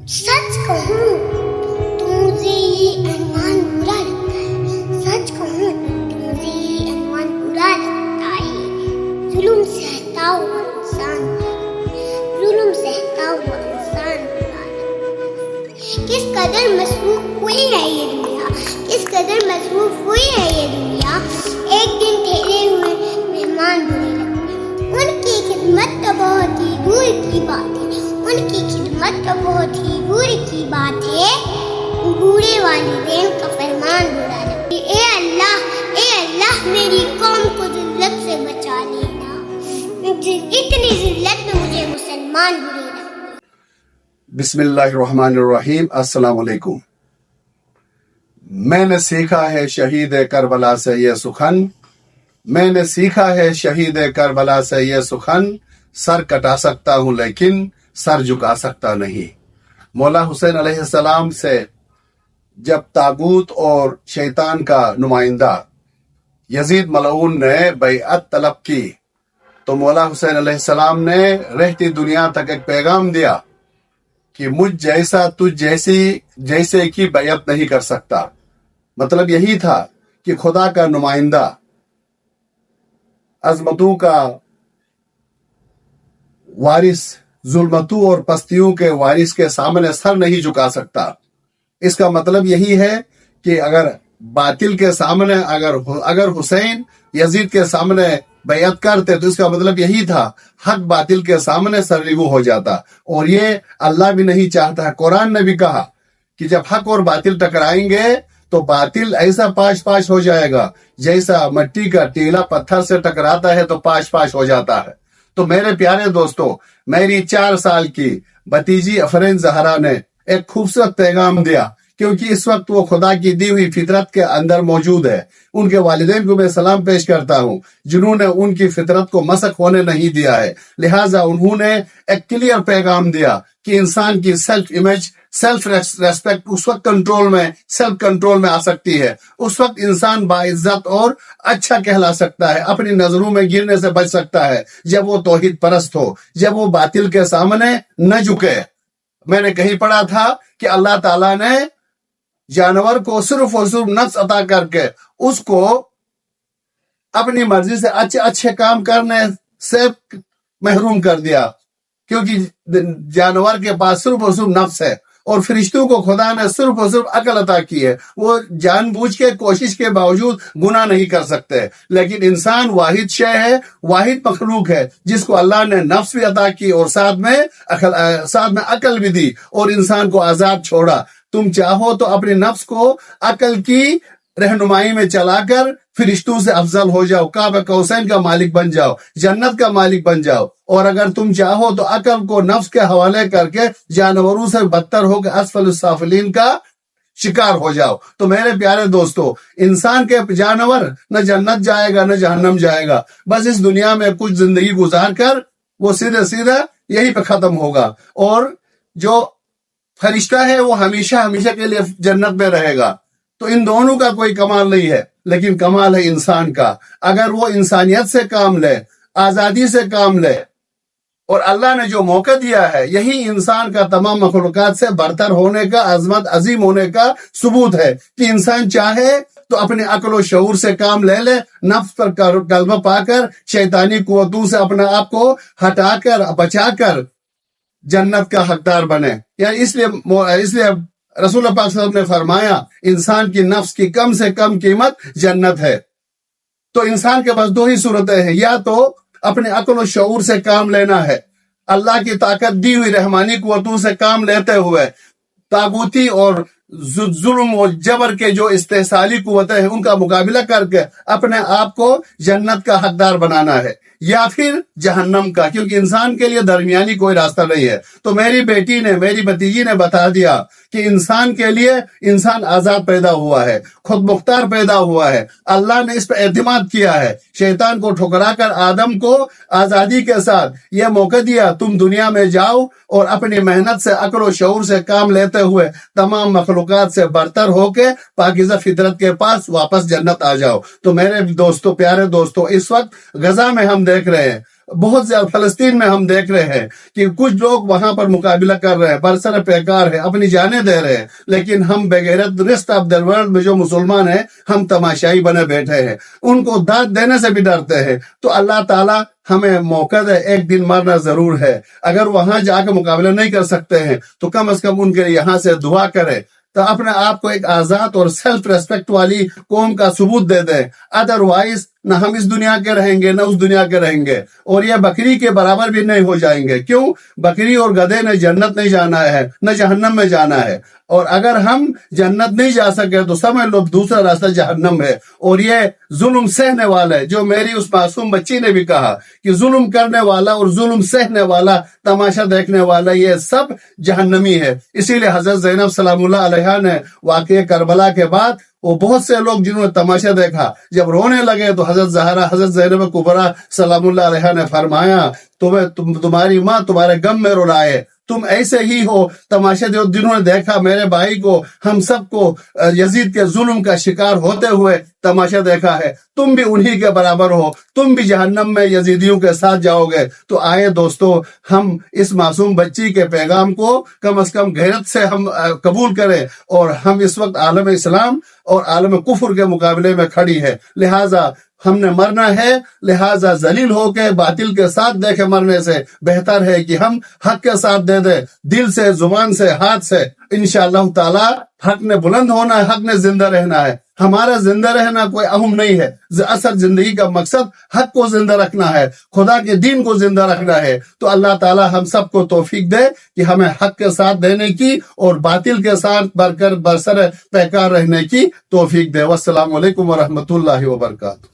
सच कहूँ तो मुझे ये अनुमान बुरा लगता है। सच कहूँ तो मुझे ये अनुमान बुरा लगता है। जुल्म सहता हुआ इंसान, जुल्म सहता हुआ इंसान बुरा लगता है। किस कदर मसरूफ हुई है ये दुनिया, किस कदर मसरूफ हुई है ये दुनिया। एक दिन ठहरे हुए मेहमान बुरे लगते हैं। उनकी खिदमत तो बहुत ही दूर की बात है, उनकी खिदमत तो बहुत ही दूर की बात है। बूढ़े वालिदैन का फरमान बुरा लगता है। ए अल्लाह मेरी कौम को जिल्लत से बचा लेना, इतनी जिल्लत में मुझे मुसलमान बुरे लगते हैं। बिस्मिल्लाहिर्रहमानिर्रहीम। अस्सलाम वालेकुम। मैंने सीखा है शहीद करबला से ये सुखन, मैंने सीखा है शहीद करबला से ये सुखन। सर कटा सकता हूं लेकिन सर झुका सकता नहीं। मौला हुसैन अलैहिस्सलाम से जब तागूत और शैतान का नुमाइंदा यजीद मलऊन ने बैअत तलब की तो मौला हुसैन अलैहिस्सलाम ने रहती दुनिया तक एक पैगाम दिया कि मुझ जैसा तुझ जैसे की बैअत नहीं कर सकता। मतलब यही था कि खुदा का नुमाइंदा अजमतों का वारिस जुल्मतों और पस्तियों के वारिस के सामने सर नहीं झुका सकता। इसका मतलब यही है कि अगर बातिल के सामने अगर हुसैन यजीद के सामने बैअत करते तो इसका मतलब यही था हक बातिल के सामने सरनिगू हो जाता। और ये अल्लाह भी नहीं चाहता है। कुरान ने भी कहा कि जब हक और बातिल टकराएंगे तो बातिल ऐसा पाश पाश हो जाएगा जैसा मिट्टी का टीला पत्थर से टकराता है तो पाश पाश हो जाता है। तो मेरे प्यारे दोस्तों, मेरी 4 साल की भतीजी अफरीन ज़हरा ने एक खूबसूरत पैगाम दिया, क्योंकि इस वक्त वो खुदा की दी हुई फितरत के अंदर मौजूद है। उनके वालिदैन को मैं सलाम पेश करता हूँ जिन्होंने उनकी फितरत को मसक होने नहीं दिया है। लिहाजा उन्होंने एक क्लियर पैगाम दिया कि इंसान की सेल्फ इमेज, सेल्फ रेस्पेक्ट उस वक्त सेल्फ कंट्रोल में आ सकती है। उस वक्त इंसान बाइज्जत और अच्छा कहला सकता है, अपनी नजरों में गिरने से बच सकता है जब वो तौहीद परस्त हो, जब वो बातिल के सामने न झुके। मैंने कहीं पढ़ा था कि अल्लाह ताला ने जानवर को सिर्फ और सिर्फ नफ्स अता करके उसको अपनी मर्जी से अच्छे अच्छे काम करने से महरूम कर दिया, क्योंकि जानवर के पास सिर्फ और सिर्फ नफ्स है। और फरिश्तों को खुदा ने सिर्फ और सिर्फ अकल अता की है, वो जानबूझ के कोशिश के बावजूद गुनाह नहीं कर सकते। लेकिन इंसान वाहिद शय है, वाहिद मखलूक है जिसको अल्लाह ने नफ्स भी अता की और साथ में अकल भी दी और इंसान को आजाद छोड़ा। तुम चाहो तो अपने नफ्स को अकल की रहनुमाई में चलाकर फरिश्तों से अफजल हो जाओ, काबा कौसैन का मालिक बन जाओ, जन्नत का मालिक बन जाओ। और अगर तुम चाहो तो अकल को नफ्स के हवाले करके जानवरों से बदतर होकर असफल साफिलीन का शिकार हो जाओ। तो मेरे प्यारे दोस्तों, इंसान के जानवर न जन्नत जाएगा न जहन्नम जाएगा, बस इस दुनिया में कुछ जिंदगी गुजार कर वो सीधे सीधे यहीं पे खत्म होगा। और जो फरिश्ता है वो हमेशा हमेशा के लिए जन्नत में रहेगा। तो इन दोनों का कोई कमाल नहीं है, लेकिन कमाल है इंसान का। अगर वो इंसानियत से काम ले, आजादी से काम ले, और अल्लाह ने जो मौका दिया है यही इंसान का तमाम मखलूकात से बरतर होने का, अजमत अजीम होने का सबूत है कि इंसान चाहे तो अपने अक्ल और शऊर से काम ले ले, नफ्स पर गलबा पाकर शैतानी कुव्वतों से अपने आप को हटाकर बचाकर जन्नत का हकदार बने। या इसलिए रसूल पाक सल्लल्लाहु अलैहि वसल्लम ने फरमाया इंसान की नफ्स की कम से कम कीमत जन्नत है। तो इंसान के पास 2 ही सूरतें हैं, या तो अपने अक्ल और शऊर से काम लेना है, अल्लाह की ताकत दी हुई रहमानी कुव्वतों से काम लेते हुए तागूती और जुल्म और जबर के जो इस्तेहसाली कुव्वतें हैं उनका मुकाबला करके अपने आप को जन्नत का हकदार बनाना है, या फिर जहन्नम का, क्योंकि इंसान के लिए दरमियानी कोई रास्ता नहीं है। तो मेरी भतीजी ने बता दिया कि इंसान के लिए इंसान आजाद पैदा हुआ है, खुद मुख्तार पैदा हुआ है। अल्लाह ने इस पर एतमाद किया है। शैतान को ठुकराकर आदम को आजादी के साथ यह मौका दिया, तुम दुनिया में जाओ और अपनी मेहनत से अक्ल और शऊर से काम लेते हुए तमाम मखलूकात से बरतर होके पाकीज़ा फितरत के पास वापस जन्नत आ जाओ। तो मेरे दोस्तों, प्यारे दोस्तों, इस वक्त गजा में हम देख रहे हैं बहुत ज्यादा फलस्तीन में हम देख रहे हैं कि कुछ लोग वहां पर मुकाबला कर रहे हैं, बरसर पैकार है, अपनी जानें दे रहे हैं, लेकिन हम बगैरत रेस्ट ऑफ द वर्ल्ड में जो मुसलमान हैं हम तमाशाई बने बैठे हैं, उनको दाद देने से भी डरते हैं। तो अल्लाह ताला हमें मौका दे, एक दिन मरना जरूर है। अगर वहां जाकर मुकाबला नहीं कर सकते हैं तो कम से कम उनके लिए यहाँ से दुआ करें, तो अपने आप को एक आजाद और सेल्फ रेस्पेक्ट वाली कौम का सबूत दे दें। अदरवाइज न हम इस दुनिया के रहेंगे न उस दुनिया के रहेंगे, और ये बकरी के बराबर भी नहीं हो जाएंगे। क्यों? बकरी और गधे ने जन्नत नहीं जाना है न जहन्नम में जाना है, और अगर हम जन्नत नहीं जा सके तो समझ लो दूसरा रास्ता जहन्नम है। और ये जुल्म सहने वाला है, जो मेरी उस मासूम बच्ची ने भी कहा कि जुल्म करने वाला और जुल्म सहने वाला, तमाशा देखने वाला, ये सब जहन्नमी है। इसीलिए हजरत ज़ैनब सलामुल्लाह अलैहा ने वाक़या करबला के बाद वो बहुत से लोग जिन्होंने तमाशा देखा जब रोने लगे तो हजरत ज़हरा, हजरत ज़ैनब कुबरा सलामुल्लाह अलैहा ने फरमाया, तुम्हारी माँ तुम्हारे गम में रुलाए, तुम ऐसे ही हो। तमाशे जिन्होंने देखा मेरे भाई को, हम सबको यजीद के जुल्म का शिकार होते हुए तमाशा देखा है, तुम भी उन्हीं के बराबर हो, तुम भी जहन्नम में यजीदियों के साथ जाओगे। तो आए दोस्तों, हम इस मासूम बच्ची के पैगाम को कम से कम गैरत से हम कबूल करें, और हम इस वक्त आलम इस्लाम और आलम कुफर के मुकाबले में खड़ी है, लिहाजा हमने मरना है, लिहाजा जलील होके बातिल के साथ देखे मरने से बेहतर है कि हम हक के साथ दे दे, दिल से, जुबान से, हाथ से। इंशाअल्लाह ताला हक ने बुलंद होना है, हक ने जिंदा रहना है। हमारा जिंदा रहना कोई अहम नहीं है, असल जिंदगी का मकसद हक को जिंदा रखना है, खुदा के दीन को जिंदा रखना है। तो अल्लाह ताला हम सबको तौफीक दे कि हमें हक के साथ देने की और बातिल के साथ बरसर पैकार रहने की तौफीक दे। वस्सलामु अलैकुम व रहमतुल्लाहि व बरकातहू।